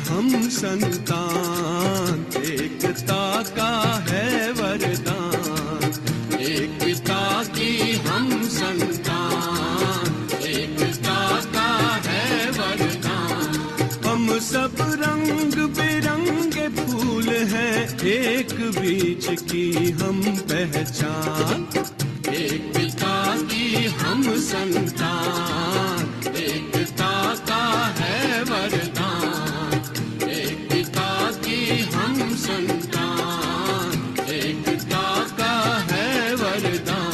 हम संतान, एकता का है वरदान। एक पिता की हम संतान, एकता का है वरदान। हम सब रंग बिरंगे फूल हैं, एक बीज की हम पहचान। एक पिता की हम संतान, एकता का है वरदान। हम संतान, एकता का है वरदान।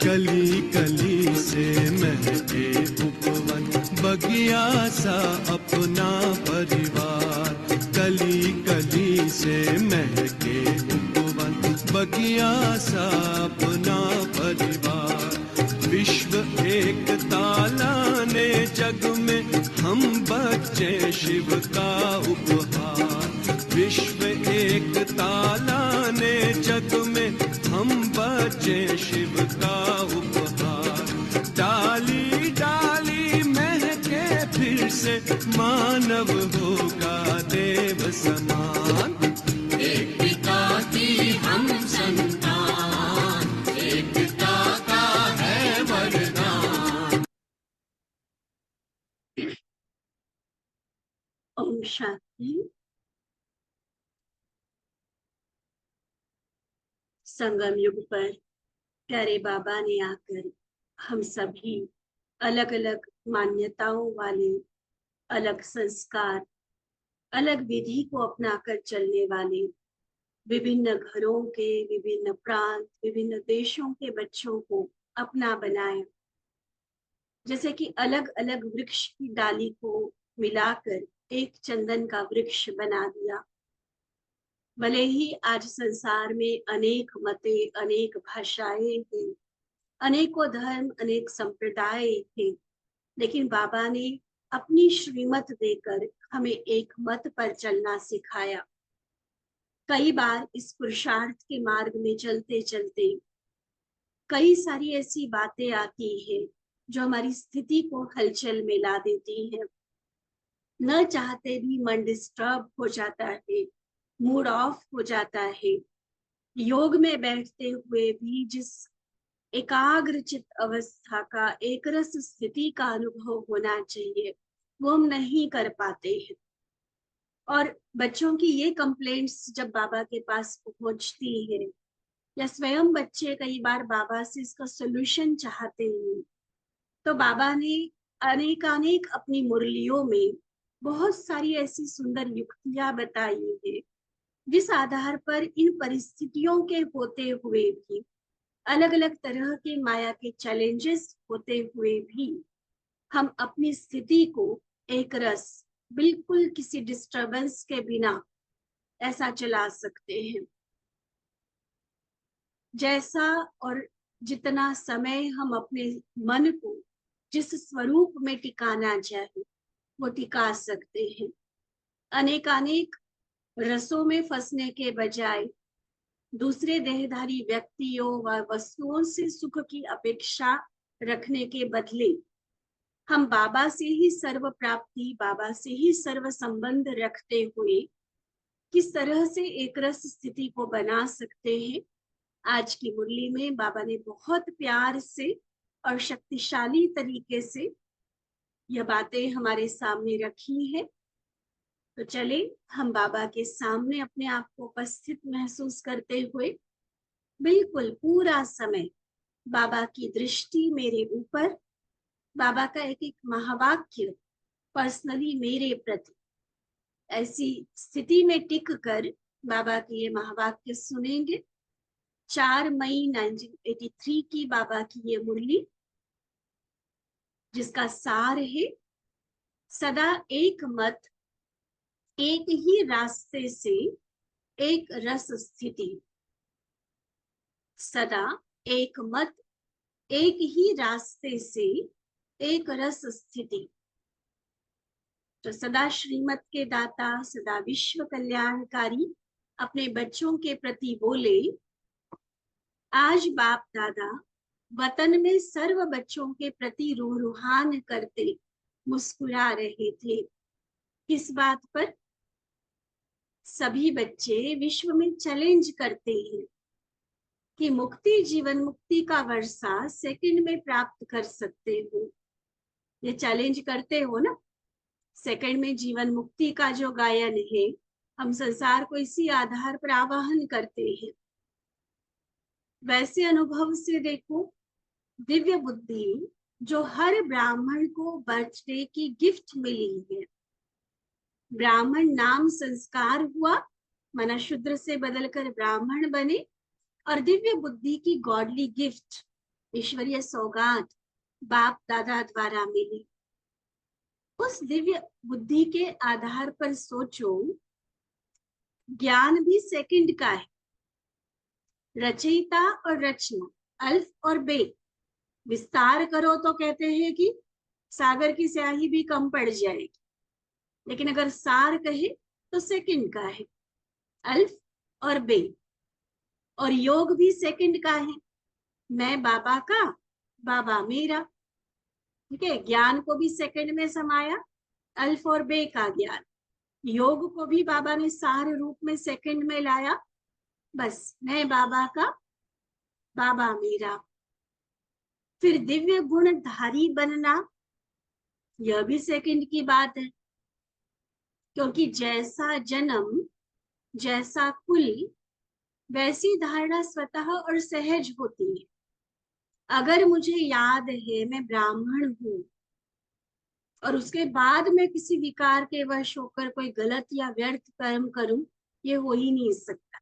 कली कली से महके उपवन, बगिया सा अपना परिवार। कली कली से महके उपवन, बगिया सा अपना परिवार। विश्व एकता लाने जग में हम बच्चे शिव का उपहार। विश्व एकता लाने जग में हम बच्चे शिव का उपहार। डाली डाली महके फिर से, मानव होगा देव समान। एक पिता की हम संतान, एकता का है वरदान। ओम शांति। संगम युग पर प्यारे बाबा ने आकर हम सभी अलग अलग मान्यताओं वाले, अलग संस्कार, अलग विधि को अपनाकर चलने वाले, विभिन्न घरों के, विभिन्न प्रांत, विभिन्न देशों के बच्चों को अपना बनाया। जैसे कि अलग अलग वृक्ष की डाली को मिलाकर एक चंदन का वृक्ष बना दिया। भले ही आज संसार में अनेक मतें, अनेक भाषाएं हैं, अनेकों धर्म, अनेक संप्रदाय हैं, लेकिन बाबा ने अपनी श्रीमत देकर हमें एक मत पर चलना सिखाया। कई बार इस पुरुषार्थ के मार्ग में चलते चलते कई सारी ऐसी बातें आती हैं जो हमारी स्थिति को हलचल में ला देती हैं। न चाहते भी मन डिस्टर्ब हो जाता है, मूड ऑफ हो जाता है। योग में बैठते हुए भी जिस एकाग्र चित्त अवस्था का, एक रस स्थिति का अनुभव होना चाहिए, वो हम नहीं कर पाते हैं। और बच्चों की ये कंप्लेंट्स जब बाबा के पास पहुंचती है, या स्वयं बच्चे कई बार बाबा से इसका सोल्यूशन चाहते हैं, तो बाबा ने अनेकानेक अपनी मुरलियों में बहुत सारी ऐसी सुंदर युक्तियां बताई है, जिस आधार पर इन परिस्थितियों के होते हुए भी, अलग अलग तरह के माया के चैलेंजेस होते हुए भी, हम अपनी स्थिति को एक रस, बिल्कुल किसी डिस्टरबेंस के बिना ऐसा चला सकते हैं। जैसा और जितना समय हम अपने मन को जिस स्वरूप में टिकाना चाहे, वो टिका सकते हैं। अनेकानेक रसों में फंसने के बजाय दूसरे देहधारी व्यक्तियों व वस्तुओं से सुख की अपेक्षा रखने के बदले हम बाबा से ही सर्व प्राप्ति, बाबा से ही सर्व संबंध रखते हुए किस तरह से एक रस स्थिति को बना सकते हैं, आज की मुरली में बाबा ने बहुत प्यार से और शक्तिशाली तरीके से यह बातें हमारे सामने रखी है। तो चले हम बाबा के सामने अपने आप को उपस्थित महसूस करते हुए बिल्कुल पूरा समय बाबा की दृष्टि मेरे ऊपर, बाबा का एक एक महावाक्य पर्सनली मेरे प्रति, ऐसी स्थिति में टिक कर बाबा के ये महावाक्य सुनेंगे। 4 मई 1983 की बाबा की ये मुरली, जिसका सार है सदा एक मत, एक ही रास्ते से एक रस स्थिति। सदा एक मत, एक ही रास्ते से एक रस स्थिति। तो सदा श्रीमत के दाता, सदा विश्व कल्याणकारी अपने बच्चों के प्रति बोले, आज बाप दादा वतन में सर्व बच्चों के प्रति रूहान करते मुस्कुरा रहे थे। किस बात पर? सभी बच्चे विश्व में चैलेंज करते हैं कि मुक्ति, जीवन मुक्ति का वर्षा सेकंड में प्राप्त कर सकते हो। ये चैलेंज करते हो ना, सेकंड में जीवन मुक्ति का जो गायन है, हम संसार को इसी आधार पर आवाहन करते हैं। वैसे अनुभव से देखो, दिव्य बुद्धि जो हर ब्राह्मण को बर्थडे की गिफ्ट मिली है, ब्राह्मण नाम संस्कार हुआ, माना शूद्र से बदलकर ब्राह्मण बने, और दिव्य बुद्धि की गॉडली गिफ्ट, ईश्वरीय सौगात बाप दादा द्वारा मिली। उस दिव्य बुद्धि के आधार पर सोचो, ज्ञान भी सेकंड का है। रचयिता और रचना, अल्फ और बे, विस्तार करो तो कहते हैं कि सागर की स्याही भी कम पड़ जाएगी, लेकिन अगर सार कहे तो सेकंड का है, अल्फ और बे। और योग भी सेकंड का है, मैं बाबा का, बाबा मेरा। ठीक है, ज्ञान को भी सेकंड में समाया, अल्फ और बे का ज्ञान। योग को भी बाबा ने सार रूप में सेकंड में लाया, बस मैं बाबा का, बाबा मेरा। फिर दिव्य गुणधारी बनना, यह भी सेकंड की बात है, क्योंकि जैसा जन्म, जैसा कुल, वैसी धारणा स्वतः और सहज होती है। अगर मुझे याद है मैं ब्राह्मण हूं और उसके बाद मैं किसी विकार के वश होकर कोई गलत या व्यर्थ कर्म करूं, ये हो ही नहीं सकता।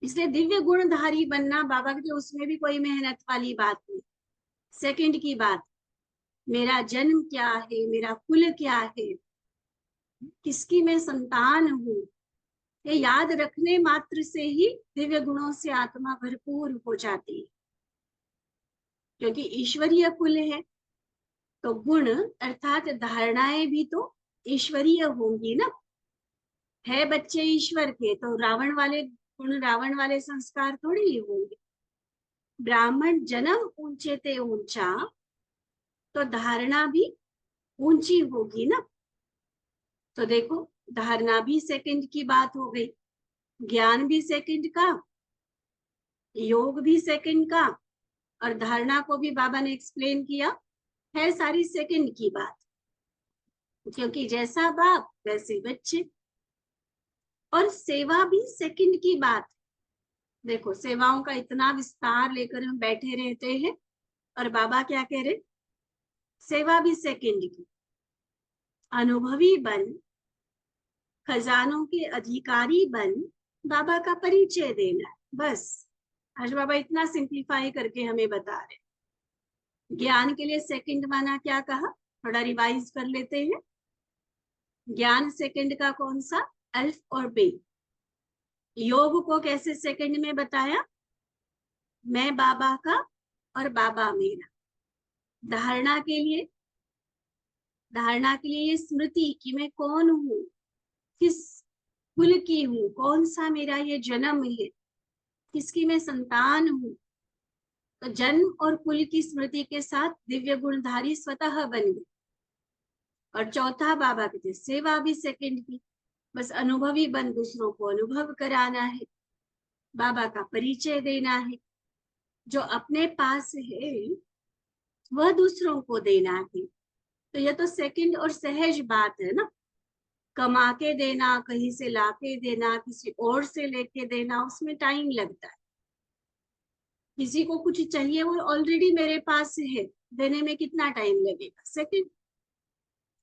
इसलिए दिव्य गुणधारी बनना बाबा के, उसमें भी कोई मेहनत वाली बात नहीं, सेकंड की बात। मेरा जन्म क्या है, मेरा कुल क्या है, किसकी मैं संतान हूं, ये याद रखने मात्र से ही दिव्य गुणों से आत्मा भरपूर हो जाती है। क्योंकि ईश्वरीय कुल है तो गुण अर्थात धारणाएं भी तो ईश्वरीय होंगी ना। है बच्चे ईश्वर के तो रावण वाले गुण, रावण वाले संस्कार थोड़ी ही होंगे। ब्राह्मण जन्म ऊंचे ते ऊंचा, तो धारणा भी ऊंची होगी ना। तो देखो, धारणा भी सेकंड की बात हो गई, ज्ञान भी सेकंड का, योग भी सेकंड का, और धारणा को भी बाबा ने एक्सप्लेन किया है सारी सेकंड की बात। क्योंकि जैसा बाप वैसे बच्चे। और सेवा भी सेकंड की बात। देखो, सेवाओं का इतना विस्तार लेकर हम बैठे रहते हैं, और बाबा क्या कह रहे, सेवा भी सेकंड की। अनुभवी बन, खजानों के अधिकारी बन, बाबा का परिचय देना, बस। आज बाबा इतना सिंप्लीफाई करके हमें बता रहे। ज्ञान के लिए सेकंड माना क्या कहा, थोड़ा रिवाइज कर लेते हैं। ज्ञान सेकंड का कौन सा, अल्फ और बे। योग को कैसे सेकंड में बताया, मैं बाबा का और बाबा मेरा। धारणा के लिए, धारणा के लिए ये स्मृति कि मैं कौन हूँ, किस कुल की हूँ, कौन सा मेरा ये जन्म है, किसकी मैं संतान हूँ। तो जन्म और कुल की स्मृति के साथ दिव्य गुणधारी स्वतः बन गए। और चौथा बाबा कहते, सेवा भी सेकंड की, बस अनुभवी बन, दूसरों को अनुभव कराना है, बाबा का परिचय देना है। जो अपने पास है वह दूसरों को देना है। तो यह तो सेकंड और सहज बात है ना। कमा के देना, कहीं से लाके देना, किसी और से लेके देना, उसमें टाइम लगता है। किसी को कुछ चाहिए, वो ऑलरेडी मेरे पास है, देने में कितना टाइम लगेगा? सेकंड।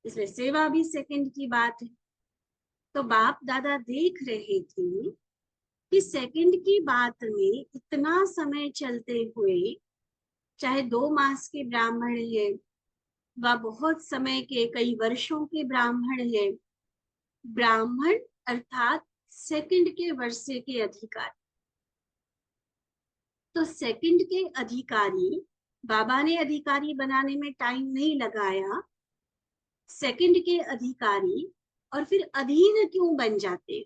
इसलिए सेवा भी सेकंड की बात है। तो बाप दादा देख रहे थे कि सेकंड की बात में इतना समय चलते हुए, चाहे 2 मास के ब्राह्मण है व बहुत समय के कई वर्षों के ब्राह्मण है, ब्राह्मण अर्थात सेकंड के वर्षे के अधिकारी। तो सेकंड के अधिकारी, बाबा ने अधिकारी बनाने में टाइम नहीं लगाया। सेकंड के अधिकारी और फिर अधीन क्यों बन जाते?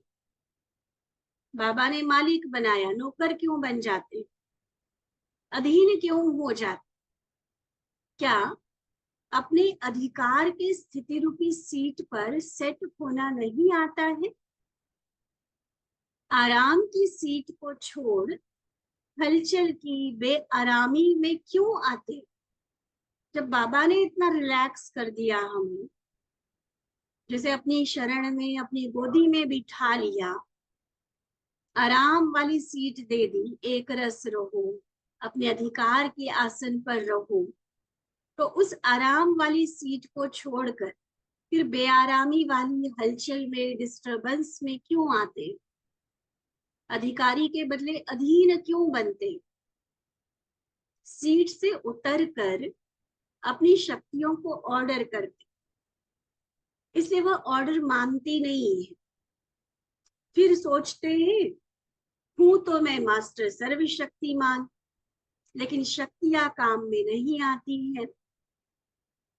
बाबा ने मालिक बनाया, नौकर क्यों बन जाते? अधीन क्यों हो जाते? क्या अपने अधिकार के स्थिति रूपी सीट पर सेट होना नहीं आता है? आराम की सीट को छोड़ हलचल की बेआरामी में क्यों आते? जब बाबा ने इतना रिलैक्स कर दिया हमें, जैसे अपनी शरण में, अपनी गोदी में बिठा लिया, आराम वाली सीट दे दी, एक रस रहो, अपने अधिकार के आसन पर रहो, तो उस आराम वाली सीट को छोड़कर फिर बेआरामी वाली हलचल में, डिस्टरबेंस में क्यों आते? अधिकारी के बदले अधीन क्यों बनते? सीट से उतरकर अपनी शक्तियों को ऑर्डर करते, इसलिए वह ऑर्डर मानती नहीं है। फिर सोचते हैं हूं तो मैं मास्टर सर्वशक्तिमान, लेकिन शक्तियां काम में नहीं आती है।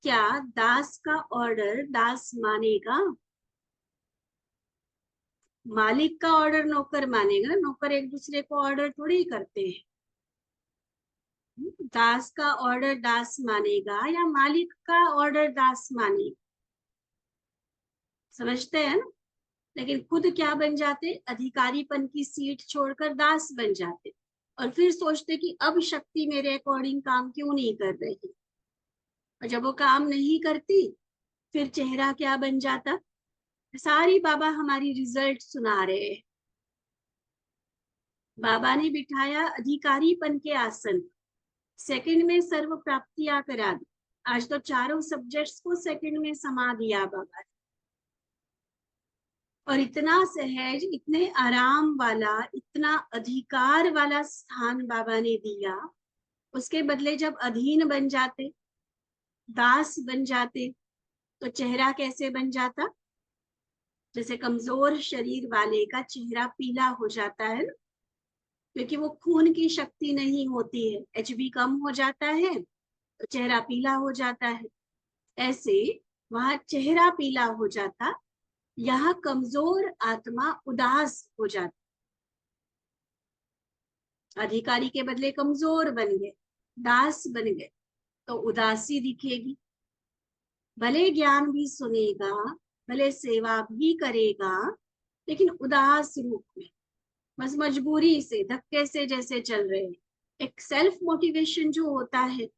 क्या दास का ऑर्डर दास मानेगा? मालिक का ऑर्डर नौकर मानेगा? नौकर एक दूसरे को ऑर्डर थोड़ी ही करते हैं। दास का ऑर्डर दास मानेगा या मालिक का ऑर्डर दास मानेगा? समझते हैं ना? लेकिन खुद क्या बन जाते? अधिकारीपन की सीट छोड़कर दास बन जाते, और फिर सोचते कि अब शक्ति मेरे अकॉर्डिंग काम क्यों नहीं कर रही। और जब वो काम नहीं करती, फिर चेहरा क्या बन जाता? सारी बाबा हमारी रिजल्ट सुना रहे हैं। बाबा ने बिठाया अधिकारीपन के आसन, सेकंड में सर्व प्राप्तियां करा दी। आज तो चारों सब्जेक्ट्स को सेकंड में समा दिया बाबा ने। और इतना सहज, इतने आराम वाला, इतना अधिकार वाला स्थान बाबा ने दिया। उसके बदले जब अधीन बन जाते, दास बन जाते, तो चेहरा कैसे बन जाता? जैसे कमजोर शरीर वाले का चेहरा पीला हो जाता है ना, क्योंकि वो खून की शक्ति नहीं होती है, एचबी कम हो जाता है तो चेहरा पीला हो जाता है। ऐसे वहां चेहरा पीला हो जाता, यहाँ कमजोर आत्मा उदास हो जाती। अधिकारी के बदले कमजोर बन गए, दास बन गए, तो उदासी दिखेगी। भले ज्ञान भी सुनेगा, भले सेवा भी करेगा, लेकिन उदास रूप में, बस मजबूरी से, धक्के से जैसे चल रहे हैं। एक सेल्फ मोटिवेशन जो होता है,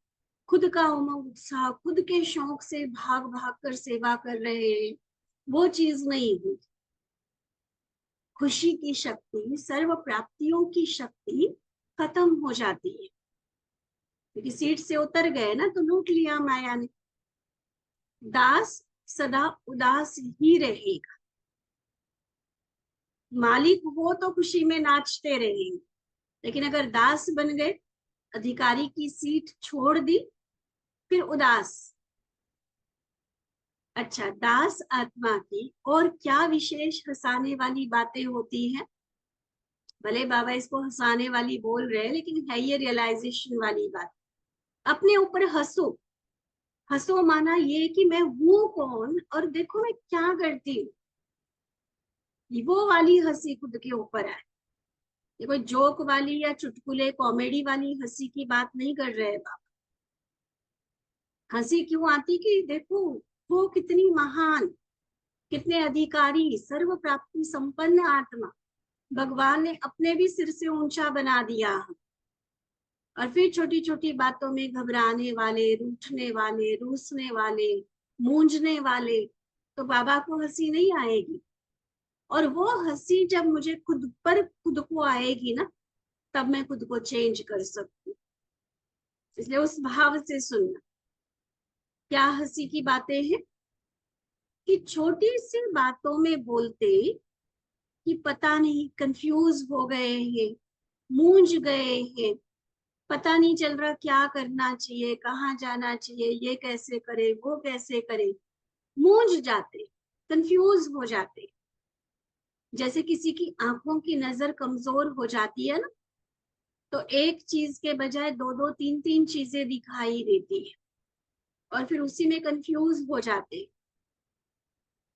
खुद का उमंग उत्साह, खुद के शौक से भाग भाग कर सेवा कर रहे हैं, वो चीज नहीं हुई। खुशी की शक्ति, सर्व प्राप्तियों की शक्ति खत्म हो जाती है, क्योंकि सीट से उतर गए ना, तो लूट लिया माया ने। दास सदा उदास ही रहेगा, मालिक हो तो खुशी में नाचते रहेंगे। लेकिन अगर दास बन गए, अधिकारी की सीट छोड़ दी, फिर उदास। अच्छा, दास आत्मा की और क्या विशेष हंसाने वाली बातें होती हैं? भले बाबा इसको हंसाने वाली बोल रहे हैं, लेकिन है ये रियलाइजेशन वाली बात। अपने ऊपर हंसो। हंसो माना ये कि मैं हूं कौन और देखो मैं क्या करती हूँ। वो वाली हंसी खुद के ऊपर आए। ये कोई जोक वाली या चुटकुले कॉमेडी वाली हंसी की बात नहीं कर रहे बाबा। हंसी क्यों आती कि देखो वो कितनी महान, कितने अधिकारी, सर्व प्राप्ति संपन्न आत्मा, भगवान ने अपने भी सिर से ऊंचा बना दिया। और फिर छोटी छोटी बातों में घबराने वाले, रूठने वाले, रूसने वाले, मूंझने वाले, तो बाबा को हंसी नहीं आएगी। और वो हंसी जब मुझे खुद पर खुद को आएगी ना, तब मैं खुद को चेंज कर सकती हूँ। इसलिए उस भाव से सुनना। क्या हंसी की बातें हैं कि छोटी सी बातों में बोलते कि पता नहीं कंफ्यूज हो गए हैं, मूंझ गए हैं, पता नहीं चल रहा क्या करना चाहिए, कहाँ जाना चाहिए, ये कैसे करे, वो कैसे करे, मूंझ जाते, कंफ्यूज हो जाते। जैसे किसी की आंखों की नजर कमजोर हो जाती है ना, तो एक चीज के बजाय दो दो तीन तीन चीजें दिखाई देती है और फिर उसी में कंफ्यूज हो जाते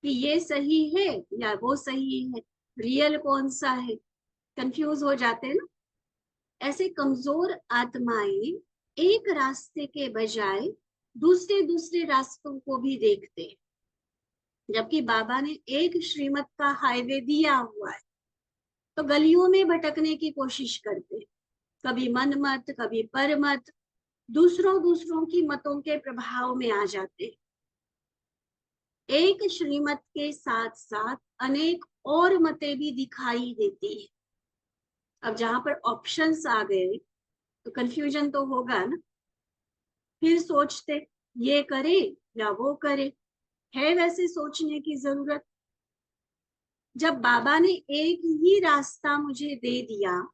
कि ये सही है या वो सही है, रियल कौन सा है, कंफ्यूज हो जाते हैं ना। ऐसे कमजोर आत्माएं एक रास्ते के बजाय दूसरे दूसरे रास्तों को भी देखते हैं, जबकि बाबा ने एक श्रीमत का हाईवे दिया हुआ है, तो गलियों में भटकने की कोशिश करते हैं, कभी मन मत, कभी पर मत, दूसरों दूसरों की मतों के प्रभाव में आ जाते हैं। एक श्रीमत के साथ साथ अनेक और मतें भी दिखाई देती है। अब जहां पर ऑप्शंस आ गए तो कंफ्यूजन तो होगा ना। फिर सोचते ये करे या वो करे, है वैसे सोचने की जरूरत। जब बाबा ने एक ही रास्ता मुझे दे दिया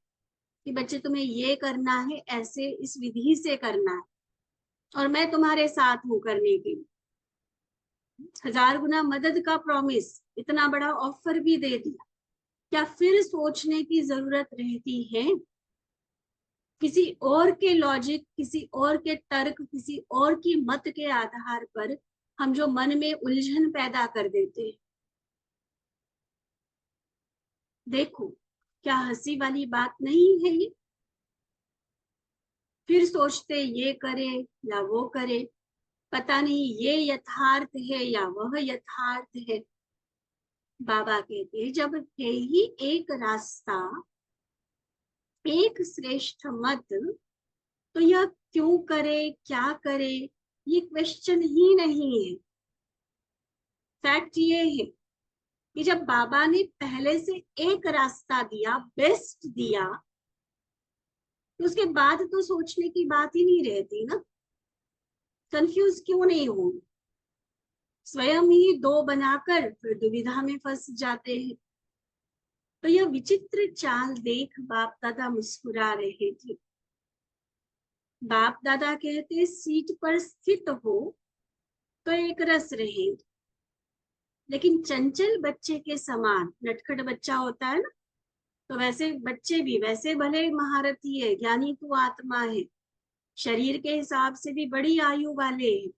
कि बच्चे तुम्हें ये करना है, ऐसे इस विधि से करना है, और मैं तुम्हारे साथ हूं करने के लिए, 1000 गुना मदद का प्रॉमिस, इतना बड़ा ऑफर भी दे दिया, क्या फिर सोचने की जरूरत रहती है? किसी और के लॉजिक, किसी और के तर्क, किसी और की मत के आधार पर हम जो मन में उलझन पैदा कर देते हैं। देखो, क्या हंसी वाली बात नहीं है ये? फिर सोचते ये करे या वो करे, पता नहीं ये यथार्थ है या वह यथार्थ है। बाबा कहते जब है ही एक रास्ता, एक श्रेष्ठ मत, तो यह क्यों करे, क्या करे, ये क्वेश्चन ही नहीं है। फैक्ट ये है कि जब बाबा ने पहले से एक रास्ता दिया, बेस्ट दिया, तो उसके बाद तो सोचने की बात ही नहीं रहती ना। कंफ्यूज क्यों नहीं हो, स्वयं ही दो बनाकर फिर दुविधा में फंस जाते हैं। तो यह विचित्र चाल देख बाप दादा मुस्कुरा रहे थे। बाप दादा कहते सीट पर स्थित हो तो एक रस रहे, लेकिन चंचल बच्चे के समान, नटखट बच्चा होता है ना, तो वैसे बच्चे भी, वैसे भले महारथी है, ज्ञानी तो आत्मा है, शरीर के हिसाब से भी बड़ी आयु वाले हैं,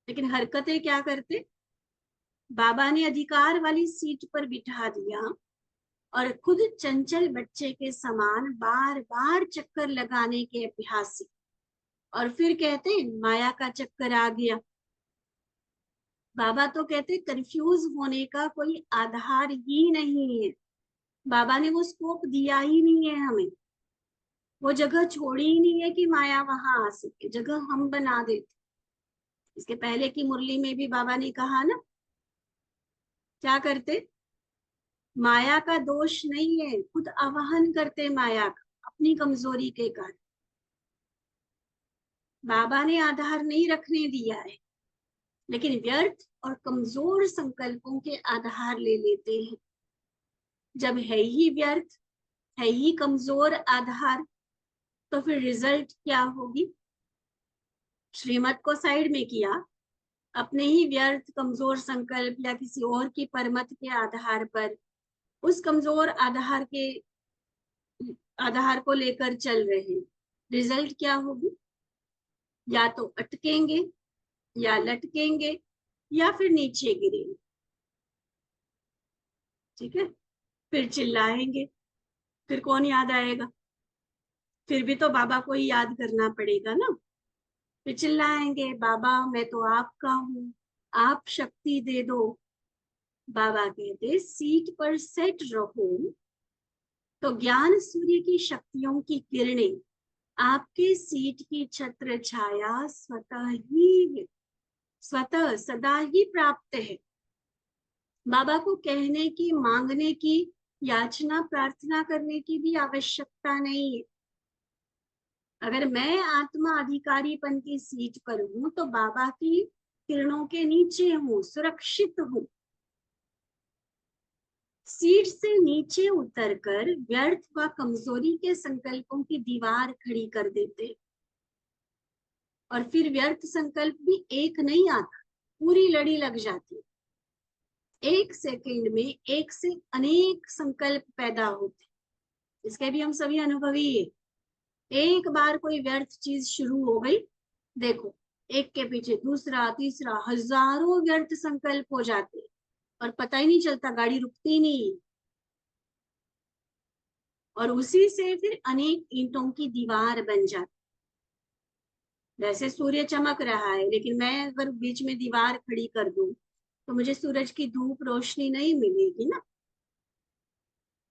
लेकिन हरकतें क्या करते? बाबा ने अधिकार वाली सीट पर बिठा दिया और खुद चंचल बच्चे के समान बार बार चक्कर लगाने के अभ्यासी, और फिर कहते माया का चक्कर आ गया। बाबा तो कहते कंफ्यूज होने का कोई आधार ही नहीं है। बाबा ने वो स्कोप दिया ही नहीं है हमें, वो जगह छोड़ी ही नहीं है कि माया वहां आ सके, जगह हम बना देते। इसके पहले की मुरली में भी बाबा ने कहा ना, क्या करते? माया का दोष नहीं है, खुद आवाहन करते माया का अपनी कमजोरी के कारण। बाबा ने आधार नहीं रखने दिया है, लेकिन व्यर्थ और कमजोर संकल्पों के आधार ले लेते हैं। जब है ही व्यर्थ, है ही कमजोर आधार, तो फिर रिजल्ट क्या होगी? श्रीमत को साइड में किया, अपने ही व्यर्थ कमजोर संकल्प या किसी और की परमत के आधार पर, उस कमजोर आधार को लेकर चल रहे, रिजल्ट क्या होगी? या तो अटकेंगे, या लटकेंगे, या फिर नीचे गिरेंगे। ठीक है, फिर चिल्लाएंगे, फिर कौन याद आएगा? फिर भी तो बाबा को ही याद करना पड़ेगा ना। फिर चिल्लाएंगे, बाबा मैं तो आपका हूं, आप शक्ति दे दो। बाबा कहते सीट पर सेट रहो तो ज्ञान सूर्य की शक्तियों की किरणें आपके सीट की छत्र छाया स्वतः सदा ही प्राप्त है। बाबा को कहने की, मांगने की, याचना प्रार्थना करने की भी आवश्यकता नहीं है। अगर मैं आत्मा अधिकारीपन की सीट पर हूं तो बाबा की किरणों के नीचे हूं, सुरक्षित हूं। सीट से नीचे उतरकर व्यर्थ व कमजोरी के संकल्पों की दीवार खड़ी कर देते, और फिर व्यर्थ संकल्प भी एक नहीं आता, पूरी लड़ी लग जाती। एक सेकंड में एक से अनेक संकल्प पैदा होते, इसके भी हम सभी अनुभवी है। एक बार कोई व्यर्थ चीज शुरू हो गई, देखो एक के पीछे दूसरा तीसरा हजारों व्यर्थ संकल्प हो जाते, और पता ही नहीं चलता, गाड़ी रुकती नहीं, और उसी से फिर अनेक ईंटों की दीवार बन जाती। वैसे सूर्य चमक रहा है, लेकिन मैं अगर बीच में दीवार खड़ी कर दूं तो मुझे सूरज की धूप रोशनी नहीं मिलेगी ना।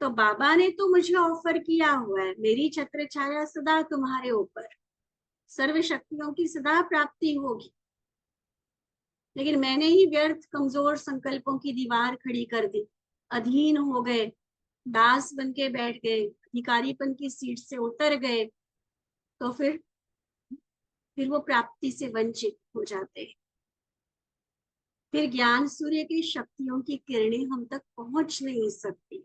तो बाबा ने तो मुझे ऑफर किया हुआ है, मेरी छत्र छाया सदा तुम्हारे ऊपर, सर्व शक्तियों की सदा प्राप्ति होगी। लेकिन मैंने ही व्यर्थ कमजोर संकल्पों की दीवार खड़ी कर दी, अधीन हो गए, दास बन के बैठ गए, अधिकारीपन की सीट से उतर गए, तो फिर वो प्राप्ति से वंचित हो जाते हैं। फिर ज्ञान सूर्य की शक्तियों की किरणें हम तक पहुंच नहीं सकती,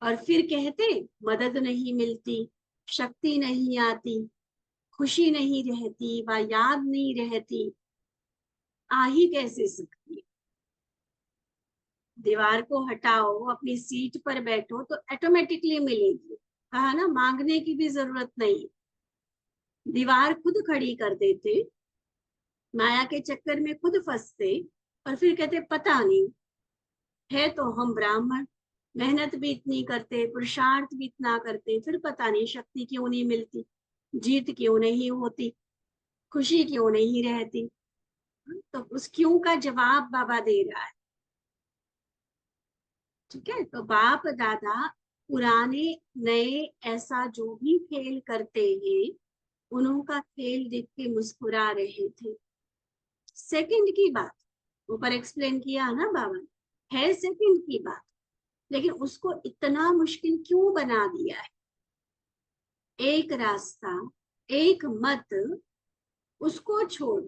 और फिर कहते मदद नहीं मिलती, शक्ति नहीं आती, खुशी नहीं रहती व याद नहीं रहती, आ ही कैसे सकती। दीवार को हटाओ, अपनी सीट पर बैठो तो ऑटोमेटिकली मिलेगी, कहा ना, मांगने की भी जरूरत नहीं। दीवार खुद खड़ी कर देते, माया के चक्कर में खुद फंसते, और फिर कहते पता नहीं, है तो हम ब्राह्मण, मेहनत भी इतनी करते, पुरुषार्थ भी इतना करते, फिर पता नहीं शक्ति क्यों नहीं मिलती, जीत क्यों नहीं होती, खुशी क्यों नहीं रहती। तो उस क्यों का जवाब बाबा दे रहा है। ठीक है, तो बाप दादा पुराने नए ऐसा जो भी खेल करते हैं, उनका खेल देख के मुस्कुरा रहे थे। सेकंड की बात ऊपर एक्सप्लेन किया ना बाबा, है सेकंड की बात, लेकिन उसको इतना मुश्किल क्यों बना दिया है। एक रास्ता, एक मत, उसको छोड़,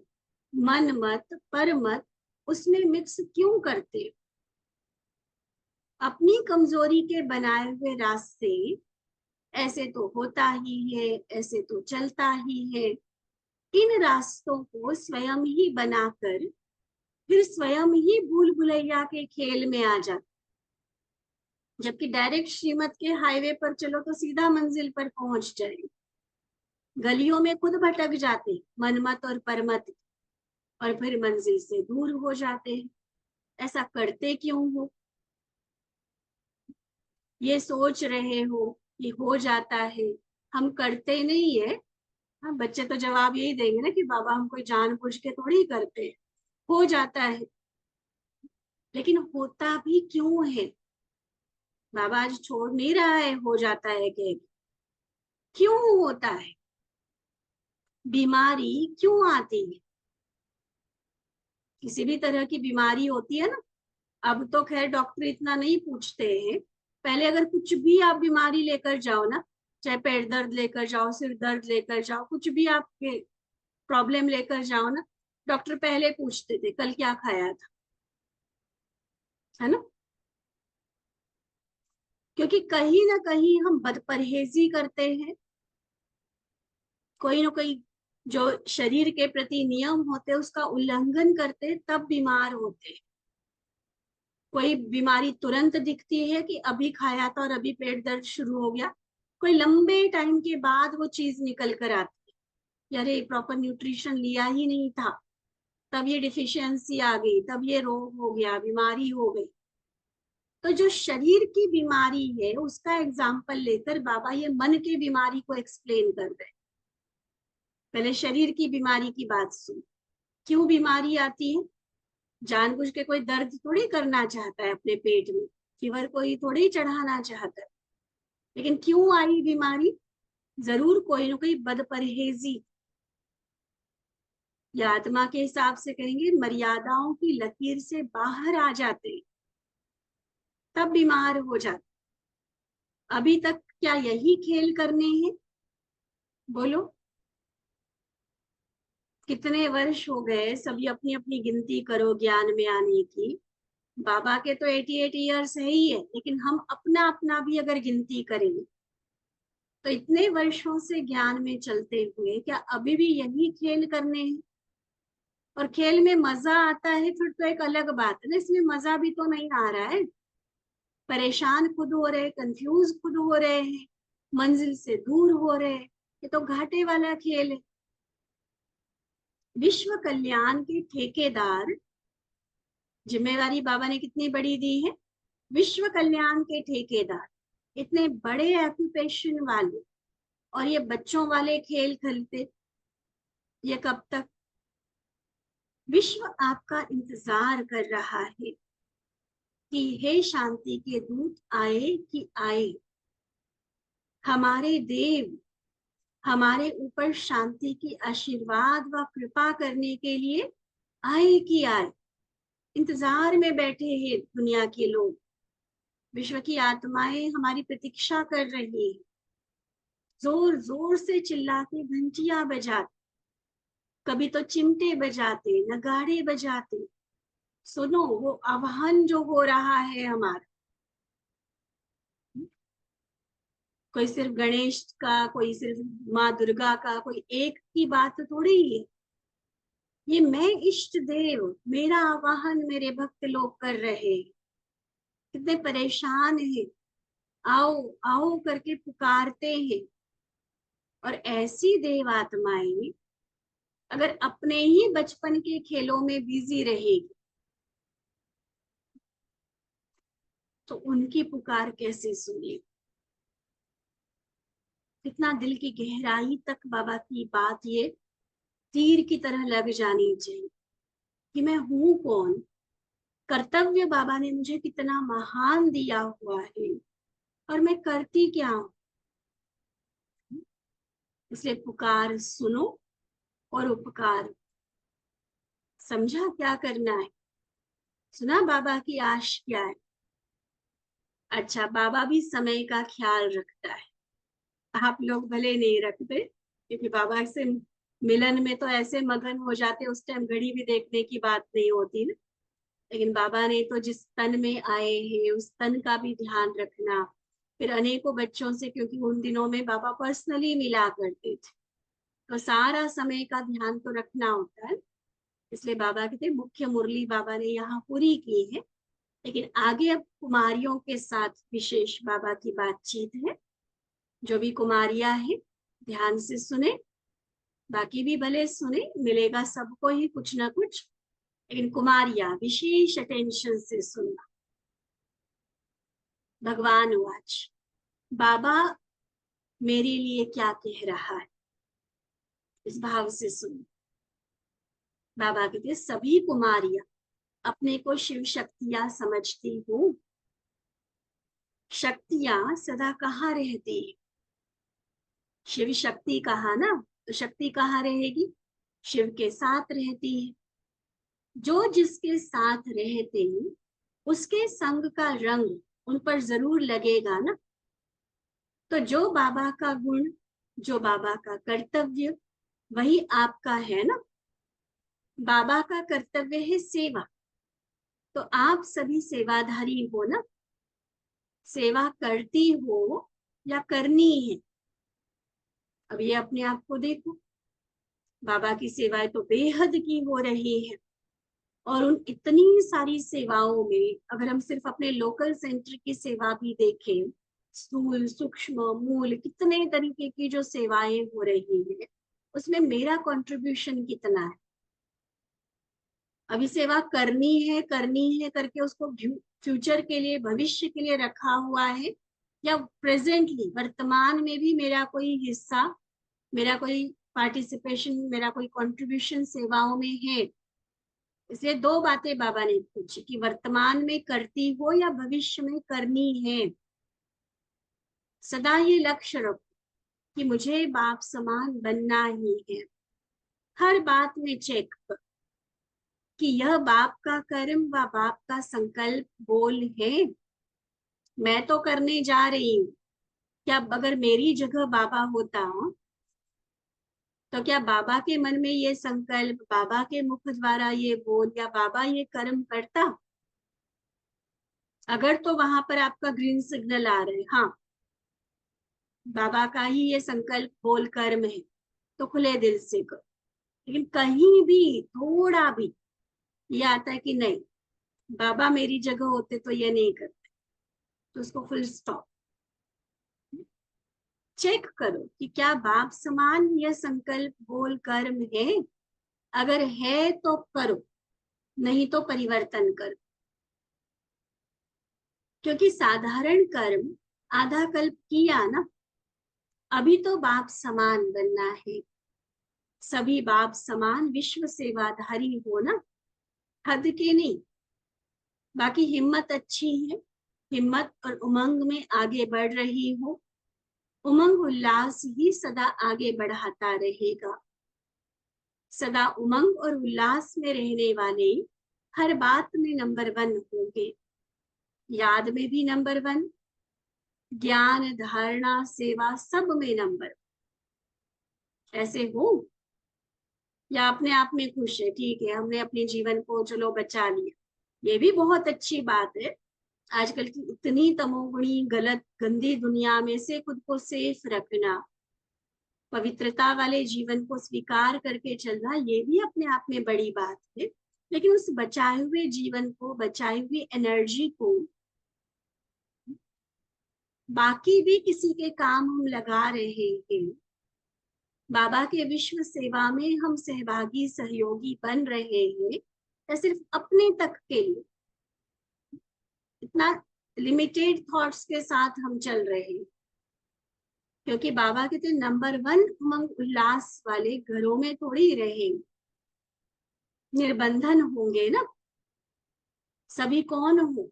मन मत पर मत, उसमें मिक्स क्यों करते। अपनी कमजोरी के बनाए हुए रास्ते, ऐसे तो होता ही है, ऐसे तो चलता ही है, इन रास्तों को स्वयं ही बनाकर फिर स्वयं ही भूल भुलैया के खेल में आ जाते। जबकि डायरेक्ट श्रीमत के हाईवे पर चलो तो सीधा मंजिल पर पहुंच जाए, गलियों में खुद भटक जाते मनमत और परमत, और फिर मंजिल से दूर हो जाते हैं। ऐसा करते क्यों हो। ये सोच रहे हो कि हो जाता है, हम करते नहीं है। हाँ, बच्चे तो जवाब यही देंगे ना कि बाबा हम कोई जानबूझ के थोड़ी करते हैं, हो जाता है। लेकिन होता भी क्यों है। बाबा आज छोड़ नहीं रहा है हो जाता है कह के, क्यों होता है, बीमारी क्यों आती है। किसी भी तरह की बीमारी होती है ना, अब तो खैर डॉक्टर इतना नहीं पूछते हैं, पहले अगर कुछ भी आप बीमारी लेकर जाओ ना, चाहे पेट दर्द लेकर जाओ, सिर दर्द लेकर जाओ, कुछ भी आपके प्रॉब्लम लेकर जाओ ना, डॉक्टर पहले पूछते थे कल क्या खाया था, है ना। क्योंकि कहीं ना कहीं हम बदपरहेजी करते हैं, कोई ना कोई जो शरीर के प्रति नियम होते उसका उल्लंघन करते, तब बीमार होते। कोई बीमारी तुरंत दिखती है कि अभी खाया था और अभी पेट दर्द शुरू हो गया, कोई लंबे टाइम के बाद वो चीज निकल कर आती है, अरे प्रॉपर न्यूट्रिशन लिया ही नहीं था, तब ये डिफिशियंसी आ गई, तब ये रोग हो गया, बीमारी हो गई। तो जो शरीर की बीमारी है उसका एग्जाम्पल लेकर बाबा ये मन की बीमारी को एक्सप्लेन कर रहे हैं। पहले शरीर की बीमारी की बात सुन, क्यों बीमारी आती है। जानबूझ के कोई दर्द थोड़ी करना चाहता है अपने पेट में, फीवर कोई थोड़ी चढ़ाना चाहता है, लेकिन क्यों आई बीमारी, जरूर कोई ना कोई बदपरहेजी, या आत्मा के हिसाब से कहेंगे मर्यादाओं की लकीर से बाहर आ जाते, तब बीमार हो जाते। अभी तक क्या यही खेल करने हैं, बोलो। कितने वर्ष हो गए, सभी अपनी अपनी गिनती करो ज्ञान में आने की। बाबा के तो 88 ईयर्स है ही है, लेकिन हम अपना अपना भी अगर गिनती करें तो इतने वर्षों से ज्ञान में चलते हुए क्या अभी भी यही खेल करने हैं? और खेल में मजा आता है फिर तो एक अलग बात है ना, इसमें मजा भी तो नहीं आ रहा है। परेशान खुद हो रहे, कंफ्यूज खुद हो रहे हैं, मंजिल से दूर हो रहे हैं। ये तो घाटे वाला खेल है। विश्व कल्याण के ठेकेदार, जिम्मेवारी बाबा ने कितनी बड़ी दी है। विश्व कल्याण के ठेकेदार, इतने बड़े ऑक्यूपेशन वाले, और ये बच्चों वाले खेल खेलते, ये कब तक? विश्व आपका इंतजार कर रहा है कि हे शांति के दूत आए कि आए, हमारे देव हमारे ऊपर शांति की आशीर्वाद व कृपा करने के लिए आए कि आए। इंतजार में बैठे हैं दुनिया के लोग, विश्व की आत्माएं हमारी प्रतीक्षा कर रही है। जोर जोर से चिल्ला के घंटियां बजाते, कभी तो चिमटे बजाते, नगाड़े बजाते। सुनो वो आह्वान जो हो रहा है हमारा। कोई सिर्फ गणेश का, कोई सिर्फ माँ दुर्गा का, कोई एक की बात थोड़ी है। ये मैं इष्ट देव, मेरा आवाहन मेरे भक्त लोग कर रहे हैं। कितने परेशान हैं, आओ आओ करके पुकारते हैं। और ऐसी देव आत्माएं अगर अपने ही बचपन के खेलों में बिजी रहेगी तो उनकी पुकार कैसे सुने? कितना दिल की गहराई तक बाबा की बात ये तीर की तरह लग जानी चाहिए कि मैं हूं कौन, कर्तव्य बाबा ने मुझे कितना महान दिया हुआ है और मैं करती क्या हूं। इसलिए पुकार सुनो और उपकार। समझा क्या करना है? सुना बाबा की आश क्या है? अच्छा, बाबा भी समय का ख्याल रखता है, आप लोग भले नहीं रखते, क्योंकि बाबा से मिलन में तो ऐसे मगन हो जाते, उस टाइम घड़ी भी देखने की बात नहीं होती ना। लेकिन बाबा ने तो जिस तन में आए हैं उस तन का भी ध्यान रखना। फिर अनेकों बच्चों से, क्योंकि उन दिनों में बाबा पर्सनली मिला करते थे, तो सारा समय का ध्यान तो रखना होता है। इसलिए बाबा कहते मुख्य मुरली बाबा ने यहाँ पूरी की है, लेकिन आगे अब कुमारियों के साथ विशेष बाबा की बातचीत है। जो भी कुमारियां हैं ध्यान से सुने, बाकी भी भले सुने, मिलेगा सबको ही कुछ ना कुछ, लेकिन कुमारियां विशेष अटेंशन से सुनना। भगवान वाच, बाबा मेरे लिए क्या कह रहा है, इस भाव से सुनो। बाबा कहते सभी कुमारियां अपने को शिव शक्तियां समझती हूँ। शक्तियां सदा कहाँ रहती है? शिव शक्ति कहा ना, तो शक्ति कहाँ रहेगी? शिव के साथ रहती है। जो जिसके साथ रहते हैं उसके संग का रंग उन पर जरूर लगेगा ना। तो जो बाबा का गुण, जो बाबा का कर्तव्य, वही आपका है ना। बाबा का कर्तव्य है सेवा, तो आप सभी सेवाधारी हो ना। सेवा करती हो या करनी है, अब ये अपने आप को देखो। बाबा की सेवाएं तो बेहद की हो रही है, और उन इतनी सारी सेवाओं में अगर हम सिर्फ अपने लोकल सेंटर की सेवा भी देखें, स्थूल सूक्ष्म मूल कितने तरीके की जो सेवाएं हो रही है, उसमें मेरा कंट्रीब्यूशन कितना है? अभी सेवा करनी है करके उसको फ्यूचर के लिए, भविष्य के लिए रखा हुआ है, या प्रेजेंटली वर्तमान में भी मेरा कोई हिस्सा, मेरा कोई पार्टिसिपेशन, मेरा कोई कंट्रीब्यूशन सेवाओं में है? इसलिए दो बातें बाबा ने पूछी कि वर्तमान में करती हो या भविष्य में करनी है। सदा ये लक्ष्य रखो कि मुझे बाप समान बनना ही है। हर बात में चेक करो कि यह बाप का कर्म व बाप का संकल्प बोल है। मैं तो करने जा रही हूँ, क्या अगर मेरी जगह बाबा होता तो क्या बाबा के मन में ये संकल्प, बाबा के मुख द्वारा ये बोल या बाबा ये कर्म करता? अगर तो वहां पर आपका ग्रीन सिग्नल आ रहा है, हाँ बाबा का ही ये संकल्प बोल कर्म है, तो खुले दिल से करो। लेकिन कहीं भी थोड़ा भी ये आता है कि नहीं, बाबा मेरी जगह होते तो ये नहीं करते, तो उसको फुल स्टॉप। चेक करो कि क्या बाप समान यह संकल्प बोल कर्म है। अगर है तो करो, नहीं तो परिवर्तन करो। क्योंकि साधारण कर्म आधा कल्प किया ना, अभी तो बाप समान बनना है। सभी बाप समान विश्व सेवाधारी हो ना, हद के नहीं। बाकी हिम्मत अच्छी है, हिम्मत और उमंग में आगे बढ़ रही हो। उमंग उल्लास ही सदा आगे बढ़ाता रहेगा। सदा उमंग और उल्लास में रहने वाले हर बात में नंबर 1 होंगे। याद में भी नंबर 1, ज्ञान धारणा सेवा सब में नंबर। ऐसे हो या अपने आप में खुश है, ठीक है हमने अपने जीवन को चलो बचा लिया, ये भी बहुत अच्छी बात है। आजकल की इतनी तमोगुणी गलत गंदी दुनिया में से खुद को सेफ रखना, पवित्रता वाले जीवन को स्वीकार करके चलना, ये भी अपने आप में बड़ी बात है। लेकिन उस बचाए हुए जीवन को, बचाई हुई एनर्जी को बाकी भी किसी के काम हम लगा रहे हैं। बाबा के विश्व सेवा में हम सहभागी सहयोगी बन रहे हैं, या सिर्फ अपने तक के लिए इतना लिमिटेड थॉट्स के साथ हम चल रहे हैं। क्योंकि बाबा कहते नंबर 1 उमंग उल्लास वाले घरों में थोड़ी रहेंगे, निर्बंधन होंगे ना। सभी कौन हो,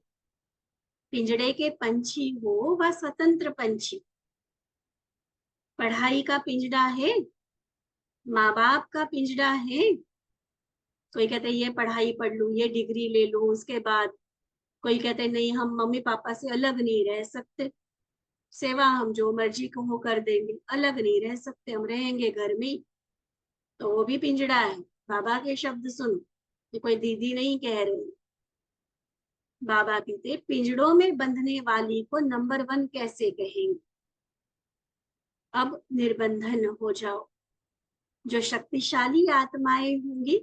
पिंजड़े के पंछी हो व स्वतंत्र पंछी। पढ़ाई का पिंजड़ा है, माँ बाप का पिंजड़ा है। कोई कहते ये पढ़ाई पढ़ लूं, ये डिग्री ले लूं, उसके बाद कोई कहते नहीं हम मम्मी पापा से अलग नहीं रह सकते, सेवा हम जो मर्जी को कर देंगे, अलग नहीं रह सकते, हम रहेंगे घर में। तो वो भी पिंजड़ा है। बाबा के शब्द सुन, ये कोई दीदी नहीं कह रही। बाबा कहते पिंजड़ों में बंधने वाली को नंबर 1 कैसे कहेंगे। अब निर्बंधन हो जाओ। जो शक्तिशाली आत्माएं होंगी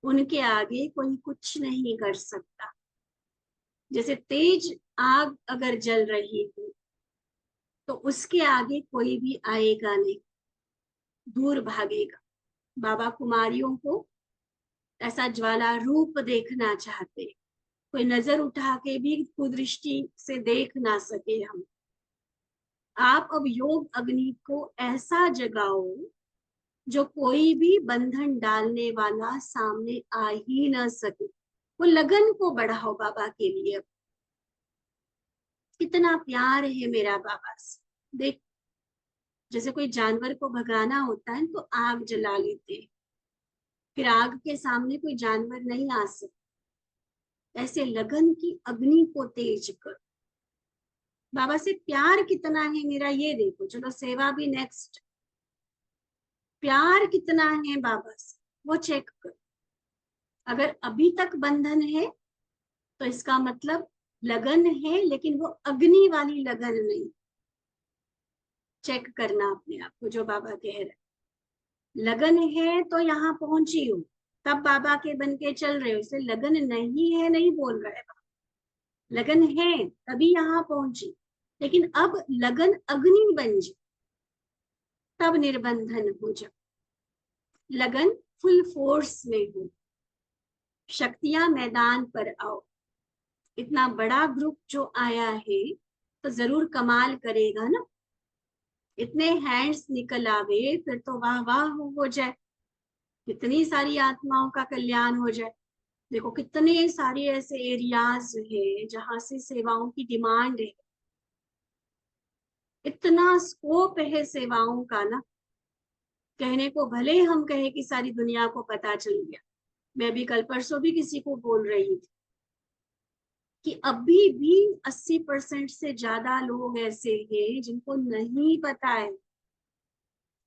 उनके आगे कोई कुछ नहीं कर सकता। जैसे तेज आग अगर जल रही हो तो उसके आगे कोई भी आएगा नहीं, दूर भागेगा। बाबा कुमारियों को ऐसा ज्वाला रूप देखना चाहते, कोई नजर उठा के भी कुदृष्टि से देख ना सके हम। आप अब योग अग्नि को ऐसा जगाओ जो कोई भी बंधन डालने वाला सामने आ ही ना सके। वो लगन को बढ़ाओ बाबा के लिए। अब कितना प्यार है मेरा बाबा से। देख, जैसे कोई जानवर को भगाना होता है तो आग जला लेते हैं, फिर आग के सामने कोई जानवर नहीं आ सकता। ऐसे लगन की अग्नि को तेज कर। बाबा से प्यार कितना है मेरा ये देखो। चलो सेवा भी नेक्स्ट, प्यार कितना है बाबा से वो चेक कर। अगर अभी तक बंधन है तो इसका मतलब लगन है, लेकिन वो अग्नि वाली लगन नहीं। चेक करना अपने आप को। जो बाबा कह रहे लगन है तो यहाँ पहुंची हो, तब बाबा के बन के चल रहे हो। इसे लगन नहीं है नहीं बोल रहा है बाबा, लगन है तभी यहाँ पहुंची। लेकिन अब लगन अग्नि बन जाए तब निर्बंधन हो जाए। लगन फुल फोर्स में हो, शक्तियां मैदान पर आओ। इतना बड़ा ग्रुप जो आया है तो जरूर कमाल करेगा ना। इतने हैंड्स निकल आवे फिर तो वाह वाह हो जाए, कितनी सारी आत्माओं का कल्याण हो जाए। देखो कितने सारे ऐसे एरियाज है जहां से सेवाओं की डिमांड है, इतना स्कोप है सेवाओं का ना। कहने को भले हम कहे कि सारी दुनिया को पता चल गया। मैं भी कल परसों भी किसी को बोल रही थी कि अभी भी 80% से ज्यादा लोग ऐसे हैं जिनको नहीं पता है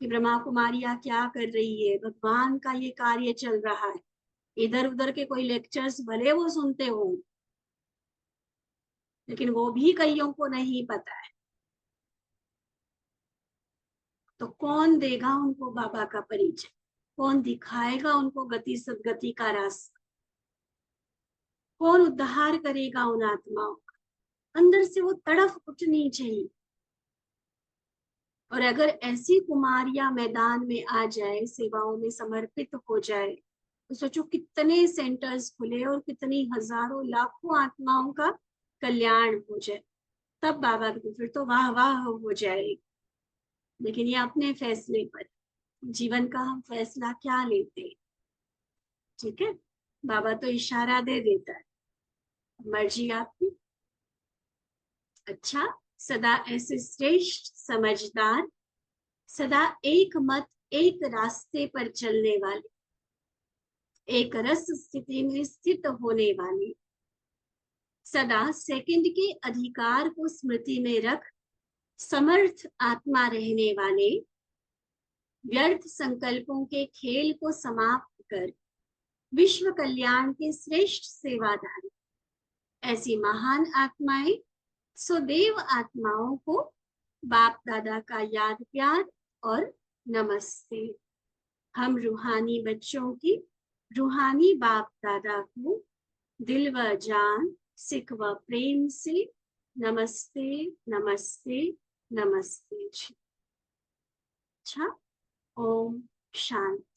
कि ब्रह्मा कुमारियां क्या कर रही है, भगवान का ये कार्य चल रहा है। इधर उधर के कोई लेक्चर्स भले वो सुनते हो, लेकिन वो भी कईयों को नहीं पता है। तो कौन देगा उनको बाबा का परिचय, कौन दिखाएगा उनको गति सदगति का रास्ता, कौन उद्धार करेगा उन आत्माओं का? अंदर से वो तड़फ उठनी चाहिए। और अगर ऐसी कुमारियां मैदान में आ जाए, सेवाओं में समर्पित हो जाए, तो सोचो कितने सेंटर्स खुले और कितनी हजारों लाखों आत्माओं का कल्याण हो जाए। तब बाबा की फिर तो वाह वाह हो जाएगी। लेकिन ये अपने फैसले पर, जीवन का हम फैसला क्या लेते हैं। ठीक है, बाबा तो इशारा दे देता है, मर्जी आपकी। अच्छा, सदा ऐसे श्रेष्ठ समझदार, सदा एक मत एक रास्ते पर चलने वाले, एक रस स्थिति में स्थित होने वाले, सदा सेकंड के अधिकार को स्मृति में रख समर्थ आत्मा रहने वाले, व्यर्थ संकल्पों के खेल को समाप्त कर विश्व कल्याण के श्रेष्ठ सेवाधारी, ऐसी महान आत्माएं, सुदेव आत्माओं को बाप दादा का याद प्यार और नमस्ते। हम रूहानी बच्चों की रूहानी बाप दादा को दिल व जान, सिख व प्रेम से नमस्ते नमस्ते नमस्ते जी। अच्छा, ओम शांति।